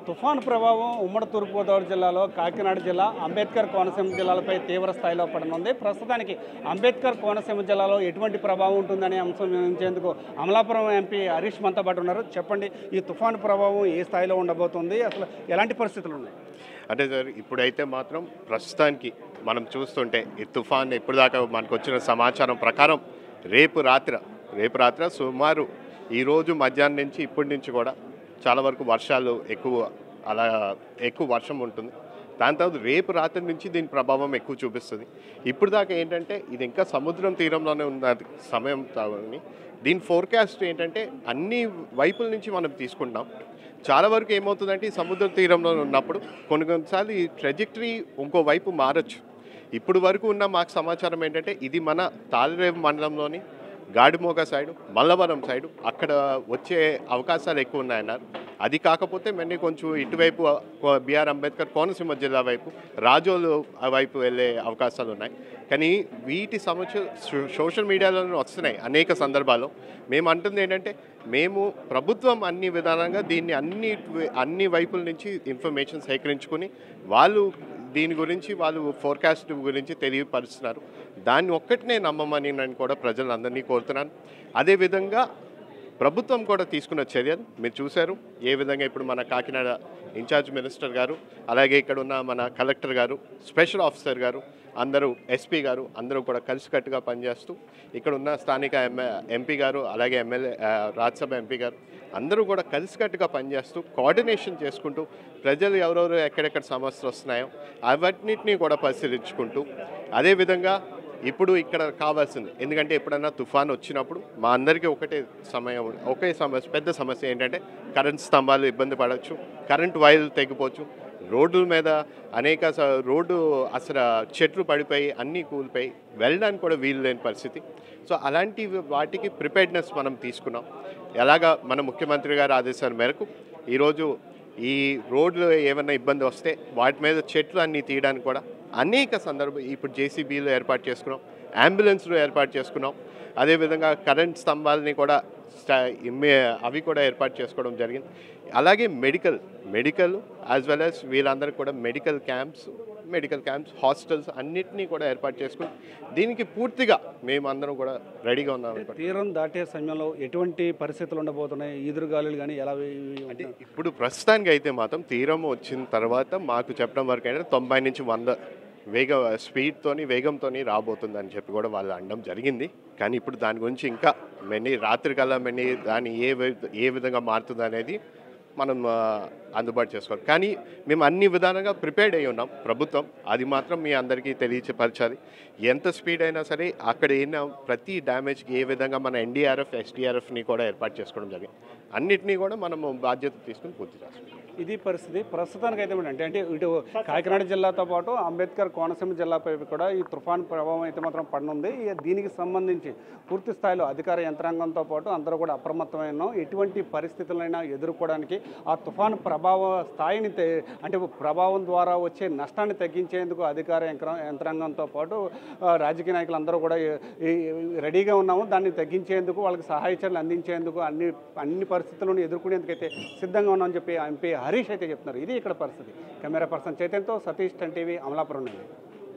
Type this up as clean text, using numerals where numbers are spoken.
తుఫాను ప్రభావం ఉమ్మడి తూర్పుగోదావరి జిల్లాలో కాకినాడ జిల్లా అంబేద్కర్ కోనసీమ జిల్లాలపై తీవ్ర స్థాయిలో పడనుంది. ప్రస్తుతానికి అంబేద్కర్ కోనసీమ జిల్లాలో ఎటువంటి ప్రభావం ఉంటుందనే అంశం వివరించేందుకు అమలాపురం ఎంపీ హరీష్ మనతో పాటు ఉన్నారు. చెప్పండి, ఈ తుఫాను ప్రభావం ఏ స్థాయిలో ఉండబోతుంది, అసలు ఎలాంటి పరిస్థితులు ఉన్నాయి? అంటే సార్, ఇప్పుడైతే మాత్రం ప్రస్తుతానికి మనం చూస్తుంటే ఈ తుఫాన్ ఇప్పటిదాకా మనకు వచ్చిన సమాచారం ప్రకారం రేపు రాత్రి సుమారు ఈరోజు మధ్యాహ్నం నుంచి ఇప్పటి నుంచి కూడా చాలా వరకు వర్షాలు ఎక్కువ వర్షం ఉంటుంది. దాని తర్వాత రేపు రాత్రి నుంచి దీని ప్రభావం ఎక్కువ చూపిస్తుంది. ఇప్పుడు దాకా ఏంటంటే ఇది ఇంకా సముద్రం తీరంలోనే ఉన్న సమయం కావాలి. దీని ఫోర్కాస్ట్ ఏంటంటే అన్ని వైపుల నుంచి మనం తీసుకుంటాం. చాలా వరకు ఏమవుతుందంటే ఈ సముద్ర తీరంలో ఉన్నప్పుడు కొన్నిసార్లు ఈ ట్రెజెక్టరీ ఇంకో వైపు మారచ్చు. ఇప్పుడు వరకు ఉన్న మాకు సమాచారం ఏంటంటే ఇది మన తాళరేవు మండలంలోని గాడిమోగ సైడు, మల్లవరం సైడు అక్కడ వచ్చే అవకాశాలు ఎక్కువ ఉన్నాయన్నారు. అది కాకపోతే మళ్ళీ కొంచెం ఇటువైపు బిఆర్ అంబేద్కర్ కోనసీమ జిల్లా వైపు రాజోలు వైపు వెళ్ళే అవకాశాలు ఉన్నాయి. కానీ వీటి సోషల్ మీడియాలో వస్తున్నాయి అనేక సందర్భాల్లో. మేము అంటుంది ఏంటంటే మేము ప్రభుత్వం అన్ని విధానంగా దీన్ని అన్ని వైపుల నుంచి ఇన్ఫర్మేషన్ సేకరించుకుని దీని గురించి వాళ్ళు ఫోర్కాస్ట్ గురించి తెలియపరుస్తున్నారు. దాన్ని ఒక్కటినే నమ్మమని నేను కూడా ప్రజలందరినీ కోరుతున్నాను. అదేవిధంగా ప్రభుత్వం కూడా తీసుకున్న చర్యలు మీరు చూశారు. ఏ విధంగా ఇప్పుడు మన కాకినాడ ఇన్ఛార్జ్ మినిస్టర్ గారు, అలాగే ఇక్కడ ఉన్న మన కలెక్టర్ గారు, స్పెషల్ ఆఫీసర్ గారు, అందరూ ఎస్పీ గారు అందరూ కూడా కలిసికట్టుగా పనిచేస్తూ ఇక్కడ ఉన్న స్థానిక ఎంపీ గారు, అలాగే ఎమ్మెల్యే రాజ్యసభ ఎంపీ గారు అందరూ కూడా కలిసికట్టుగా పనిచేస్తూ కోఆర్డినేషన్ చేసుకుంటూ ప్రజలు ఎవరెవరు ఎక్కడెక్కడ సమస్యలు వస్తున్నాయో అవన్నిటినీ కూడా పరిశీలించుకుంటూ, అదేవిధంగా ఇప్పుడు ఇక్కడ కావాల్సింది ఎందుకంటే ఎప్పుడన్నా తుఫాన్ వచ్చినప్పుడు మా అందరికీ ఒకే సమస్య పెద్ద సమస్య ఏంటంటే కరెంట్ స్తంభాలు ఇబ్బంది పడవచ్చు, కరెంట్ వైర్లు తెగిపోవచ్చు, రోడ్ల మీద రోడ్డు అసలు చెట్లు పడిపోయి అన్నీ కూలిపోయి వెళ్ళడానికి కూడా వీలు లేని పరిస్థితి. సో అలాంటి వాటికి ప్రిపేర్డ్నెస్ మనం తీసుకున్నాం. ఎలాగా మన ముఖ్యమంత్రి గారి ఆదేశాల మేరకు ఈరోజు ఈ రోడ్లు ఏమైనా ఇబ్బంది వస్తే వాటి మీద చెట్లు అన్నీ తీయడానికి కూడా అనేక ఇప్పుడు జేసీబీలు ఏర్పాటు చేసుకున్నాం, అంబులెన్స్లు ఏర్పాటు చేసుకున్నాం. అదేవిధంగా కరెంట్ స్తంభాలని కూడా అవి కూడా ఏర్పాటు చేసుకోవడం జరిగింది. అలాగే మెడికల్ యాజ్ వెల్ యాజ్ వీళ్ళందరికీ కూడా మెడికల్ క్యాంప్స్ హాస్టల్స్ అన్నిటినీ కూడా ఏర్పాటు చేసుకుని దీనికి పూర్తిగా మేమందరం కూడా రెడీగా ఉన్నాం. తీరం దాటే సమయంలో ఎటువంటి పరిస్థితులు ఉండబోతున్నాయి? ఈదురుగాలులు కానీ ఎలా? అంటే ఇప్పుడు ప్రస్తుతానికి అయితే మాత్రం తీరం వచ్చిన తర్వాత మాకు చెప్పడం వరకు అయితే 90 నుంచి 100 వేగంతో రాబోతుందని చెప్పి కూడా వాళ్ళు అనడం జరిగింది. కానీ ఇప్పుడు దాని గురించి ఇంకా రాత్రికల్లా దాన్ని ఏ విధంగా మారుతుంది అనేది మనం అందుబాటు చేసుకోవాలి. కానీ మేము అన్ని విధానంగా ప్రిపేర్డ్ అయి ఉన్నాం ప్రభుత్వం. అది మాత్రం మీ అందరికీ తెలియపరచాలి. ఎంత స్పీడ్ అయినా సరే అక్కడ ప్రతి డ్యామేజ్కి ఏ విధంగా మన ఎన్డీఆర్ఎఫ్ ఎస్డీఆర్ఎఫ్ని కూడా ఏర్పాటు చేసుకోవడం జరిగింది. అన్నిటినీ కూడా మనము బాధ్యత తీసుకుని పూర్తి చేస్తాం. ఇది పరిస్థితి ప్రస్తుతానికి అయితే అంటే ఇటు కాకినాడ జిల్లాతో పాటు అంబేద్కర్ కోనసీమ జిల్లాపై కూడా ఈ తుఫాన్ ప్రభావం అయితే మాత్రం పడనుంది. దీనికి సంబంధించి పూర్తి స్థాయిలో అధికార యంత్రాంగంతో పాటు అందరూ కూడా అప్రమత్తమైన ఎటువంటి పరిస్థితులైనా ఎదుర్కోవడానికి ఆ తుఫాను ప్రభావ స్థాయిని అంటే ప్రభావం ద్వారా వచ్చే నష్టాన్ని తగ్గించేందుకు అధికార యంత్రాంగంతో పాటు రాజకీయ నాయకులు అందరూ కూడా రెడీగా ఉన్నాము. దాన్ని తగ్గించేందుకు వాళ్ళకి సహాయ చర్యలు అందించేందుకు అన్ని పరిస్థితులను ఎదుర్కొనేందుకైతే సిద్ధంగా ఉన్నామని చెప్పి ఎంపీ హరీష్ అయితే చెప్తున్నారు. ఇది ఇక్కడ పరిస్థితి. కెమెరా పర్సన్ చైతన్యతో సతీష్, 10 టీవీ, అమలాపురం నుండి.